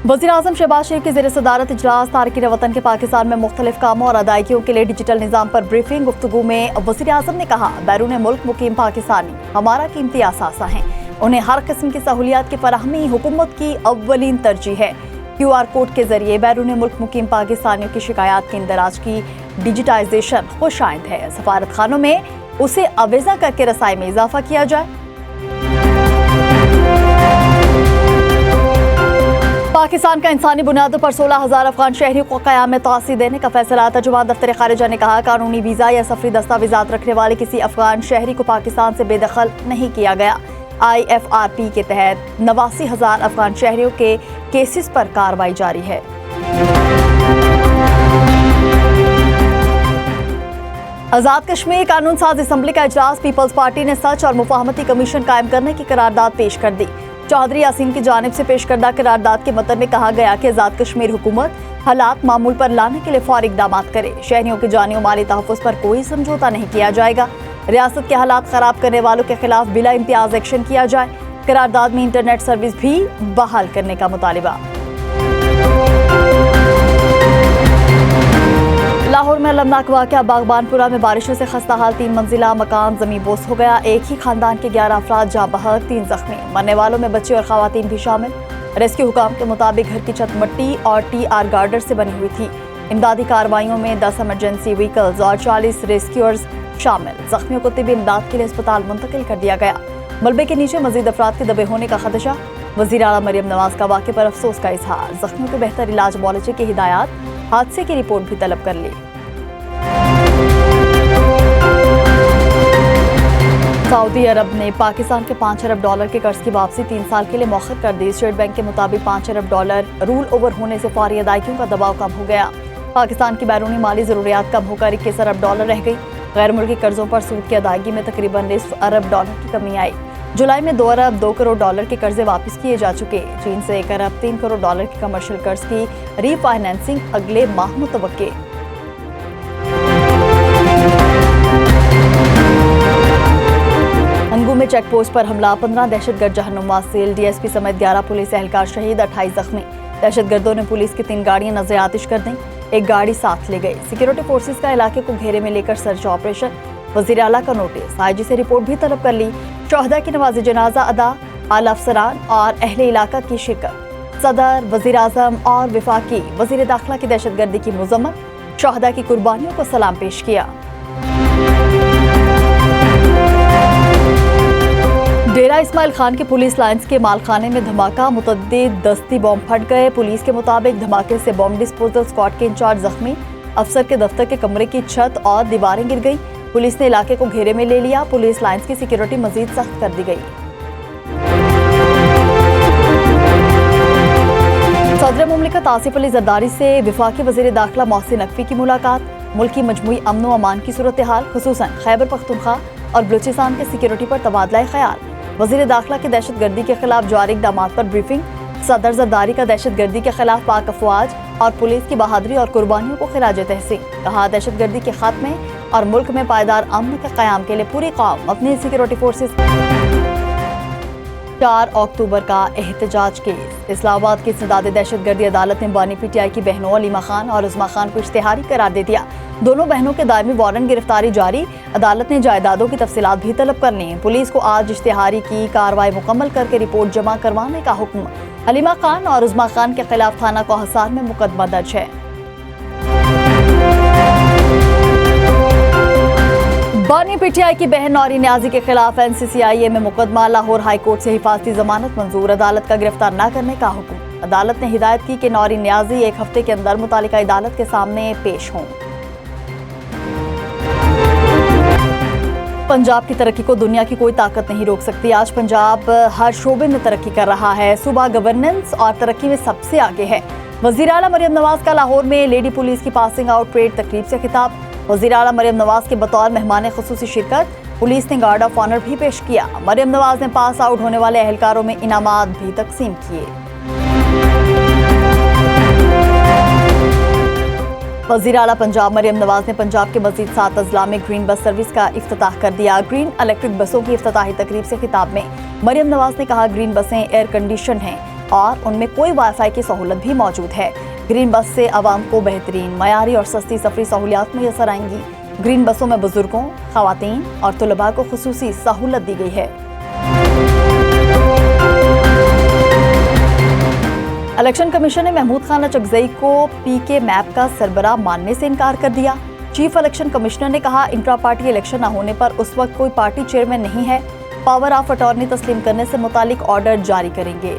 वज़ीर-ए-आज़म शहबाज शरीफ की ज़ेर सदारत इजलास तारकीन वतन के पाकिस्तान में मुख्तलिफ कामों और अदायगियों के लिए डिजिटल निज़ाम पर ब्रीफिंग। गुफ्तगू में वज़ीर-ए-आज़म ने कहा, बैरून मुल्क मुकीम पाकिस्तानी हमारा कीमती असासा हैं। उन्हें हर किस्म की सहूलियात की फराहमी हुकूमत की अव्वलीन तरजीह है। QR कोड के जरिए बैरून मुल्क मुकीम पाकिस्तानियों की शिकायत के इंदराज की डिजिटाइजेशन खुशाइंद है। सफारत खानों में उसे अवेजा करके रसाई में इजाफा किया जाए। पाकिस्तान का इंसानी बुनियादों पर 16,000 अफगान शहरियों को क़याम में तोसी देने का फैसला। तर्जुमान दफ्तर खारिजा ने कहा, कानूनी वीज़ा या सफरी दस्तावेजात रखने वाले किसी अफगान शहरी को पाकिस्तान से बेदखल नहीं किया गया। IFRP के तहत 89,000 अफगान शहरियों के केसेस पर कार्रवाई जारी है। आज़ाद कश्मीर कानून साज असम्बली का इजलास। पीपल्स पार्टी ने सच और मुफाहमती कमीशन कायम करने की करारदाद पेश कर दी। चौधरी यासीन की जानिब से पेश करदा करारदाद के मतन में कहा गया कि आज़ाद कश्मीर हुकूमत हालात मामूल पर लाने के लिए फौरी इक़दाम करे। शहरियों के जानी और माली तहफ़्फ़ुज़ पर कोई समझौता नहीं किया जाएगा। रियासत के हालात ख़राब करने वालों के खिलाफ बिला इम्तियाज़ एक्शन किया जाए। करारदाद में इंटरनेट सर्विस भी बहाल करने का मुतालिबा। लाहौर में अलमनाक वाक़या। बागबानपुरा में बारिशों से खस्ता हाल 3 मंजिला मकान ज़मींदोज़ हो गया। एक ही खानदान के 11 अफराद जाँ बहक, 3 जख्मी। मरने वालों में बच्चे और खवातीन भी शामिल। रेस्क्यू हुकाम के मुताबिक घर की छत मिट्टी और TR गार्डर से बनी हुई थी। इमदादी कार्रवाइयों में 10 इमरजेंसी व्हीकल्स और 40 रेस्क्यूअर्स शामिल। जख्मियों को तिब्बी इमदाद के लिए अस्पताल मुंतकिल कर दिया गया। मलबे के नीचे मजीद अफराद के दबे होने का खदशा। वज़ीर आला मरियम नवाज का वाक़े पर अफसोस का इजहार। जख्मियों के बेहतर इलाज मुआलजे की हिदायत। हादसे की रिपोर्ट भी तलब कर ली। सऊदी अरब ने पाकिस्तान के $5 अरब के कर्ज की वापसी 3 साल के लिए मौखर कर दी। स्टेट बैंक के मुताबिक $5 अरब रूल ओवर होने से फौरी अदायगियों का दबाव कम हो गया। पाकिस्तान की बैरूनी माली ज़रूरियात कम होकर $21 अरब रह गई। गैर मुल्की कर्जों पर सूद की अदायगी में तकरीबन $1 अरब की कमी आई। जुलाई में $2 अरब $2 करोड़ के कर्जे वापस किए जा चुके। चीन से $1 अरब $3 करोड़ के कमर्शियल कर्ज की रीफाइनेंसिंग अगले माह मुतवक्के। अंगू में चेक पोस्ट पर हमला। 15 दहशतगर्द जहन्नुम वासिल। DSP समेत 11 पुलिस एहलकार शहीद, 28 जख्मी। दहशतगर्दों ने पुलिस की 3 गाड़ियां नजर आतिश कर दी। एक गाड़ी साथ ले गई। सिक्योरिटी फोर्सेस का इलाके को घेरे में लेकर सर्च ऑपरेशन। वजीर आला का नोटिस। IG से रिपोर्ट भी तलब कर ली। शोहदा की नमाज जनाजा अदा। आला अफसरान और अहले इलाका की शिरकत। सदर, वजीर आज़म और वफाकी वजीर दाखिला की दहशतगर्दी की मजम्मत। शोहदा की कुर्बानियों को सलाम पेश किया। डेरा इस्माइल खान के पुलिस लाइन्स के मालखाने में धमाका। मुतअद्दिद दस्ती बॉम्ब फट गए। पुलिस के मुताबिक धमाके से बॉम्ब डिस्पोजल स्क्वाड के इंचार्ज जख्मी। अफसर के दफ्तर के कमरे की छत और दीवारें गिर गई। पुलिस ने इलाके को घेरे में ले लिया। पुलिस लाइन्स की सिक्योरिटी मजीद सख्त कर दी गई। सदर मुमलिकत आसिफ अली जरदारी से वफाकी वजीर दाखिला मोहसिन नकवी की मुलाकात। मुल्की मजमूई अमन व अमान की सूरत हाल, खुसूसन खैबर पख्तूनख्वा और बलूचिस्तान के सिक्योरिटी पर तबादला ख्याल। वजीर दाखिला के दहशतगर्दी के खिलाफ जारी इक़दामात पर ब्रीफिंग। सदर जरदारी का दहशतगर्दी के खिलाफ पाक अफवाज और पुलिस की बहादुरी और कुर्बानियों को खिराज तहसीन। कहा, दहशतगर्दी के खात्मे और मुल्क में पायदार अमन के क़याम के लिए पूरी कौम अपनी सिक्योरिटी फोर्सेस। 4 अक्टूबर का एहतजाज केस। इस्लामाबाद की इस्तेदाद दहशतगर्दी अदालत ने बानी PTI की बहनों अलीमा खान और उज़मा खान को इश्तिहारी करार दे दिया। दोनों बहनों के दायमी वारंट गिरफ्तारी जारी। अदालत ने जायदादों की तफसीलात भी तलब कर ली। पुलिस को आज इश्तिहारी की कार्रवाई मुकम्मल करके रिपोर्ट जमा करवाने का हुक्म। अलीमा खान और उज़मा खान के खिलाफ थाना कोहसार में मुकदमा दर्ज है। बानी PTI की बहन नौरी न्याजी के खिलाफ NCCIA में मुकदमा। लाहौर हाई कोर्ट से हिफाजती जमानत मंजूर। अदालत का गिरफ्तार न करने का हुक्म। अदालत ने हिदायत की कि नौरी न्याजी 1 हफ्ते के अंदर मुतालिका अदालत के सामने पेश हों। पंजाब की तरक्की को दुनिया की कोई ताकत नहीं रोक सकती। आज पंजाब हर शोबे में तरक्की कर रहा है। सूबा गवर्नेंस और तरक्की में सबसे आगे है। वज़ीर आला मरियम नवाज का लाहौर में लेडी पुलिस की पासिंग आउट परेड तकरीब से खिताब। वज़ीर आला मरियम नवाज के बतौर मेहमान खुसूसी शिरकत। पुलिस ने गार्ड ऑफ ऑनर भी पेश किया। मरियम नवाज ने पास आउट होने वाले एहलकारों में इनामात भी तकसीम किए। वज़ीर आला पंजाब मरियम नवाज ने पंजाब के मज़ीद 7 अजला में ग्रीन बस सर्विस का इफ्तिताह कर दिया। ग्रीन इलेक्ट्रिक बसों की इफ्तिताही तकरीब से खिताब में मरियम नवाज ने कहा, ग्रीन बसें एयर कंडीशन हैं। और उनमें कोई वाईफाई की सहूलत भी मौजूद है। ग्रीन बस से आवाम को बेहतरीन, मयारी और सस्ती सफरी सहूलियात मैसर आएंगी। ग्रीन बसों में बुजुर्गों, खवातीन और तुलबा को खुसूसी सहूलत दी गई है। इलेक्शन कमीशन ने महमूद खान अचकजई को पीके मैप का सरबराह मानने से इनकार कर दिया। चीफ इलेक्शन कमिश्नर ने कहा, इंट्रा पार्टी इलेक्शन न होने पर उस वक्त कोई पार्टी चेयरमैन नहीं है, पावर ऑफ अटॉर्नी तस्लीम करने से मुतालिक ऑर्डर जारी करेंगे।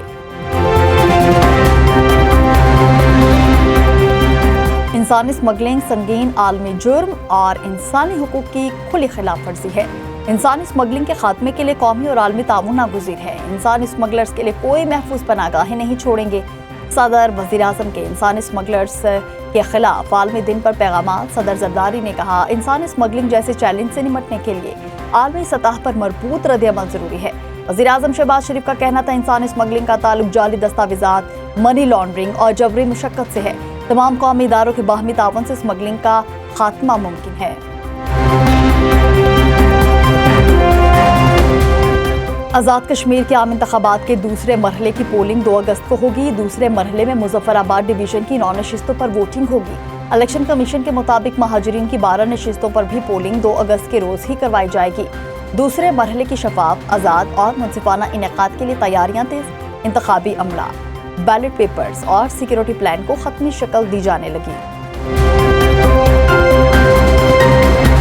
इंसानी स्मगलिंग संगीन आलमी जुर्म और इंसानी हुकूक की खुली खिलाफ वर्जी है। इंसानी स्मगलिंग के खात्मे के लिए कौमी और आलमी ताउन नागुज़ीर है। इंसानी स्मगलर्स के लिए कोई महफूज पनागाहें नहीं छोड़ेंगे। सदर वज़ीर-ए-आज़म के इंसानी स्मगलर्स के खिलाफ आलमी दिन पर पैगाम। सदर जरदारी ने कहा, इंसानी स्मगलिंग जैसे चैलेंज से निपटने के लिए आलमी सतह पर मजबूत रद्द-ए-अमल जरूरी है। वज़ीर-ए-आज़म शहबाज शरीफ का कहना था, इंसानी स्मगलिंग का ताल्लुक जाली दस्तावेजात, मनी लॉन्ड्रिंग और जबरी मुशक्कत से है। तमाम कौमी इदारों के बाहमी तावन से स्मगलिंग का खात्मा मुमकिन है। आज़ाद कश्मीर के आम इंतखाबात के दूसरे मरहले की पोलिंग 2 अगस्त को होगी। दूसरे मरहले में मुजफ्फराबाद डिवीजन की 9 नशिस्तों पर वोटिंग होगी। इलेक्शन कमीशन के मुताबिक महाजरीन की 12 नशिस्तों पर भी पोलिंग 2 अगस्त के रोज ही करवाई जाएगी। दूसरे मरहले की शफाफ, आज़ाद और मुनसिफाना इनेकाद के लिए तैयारियां तेज। इंतखाबी अमला, बैलेट पेपर्स और सिक्योरिटी प्लान को खत्मी शक्ल दी जाने लगी।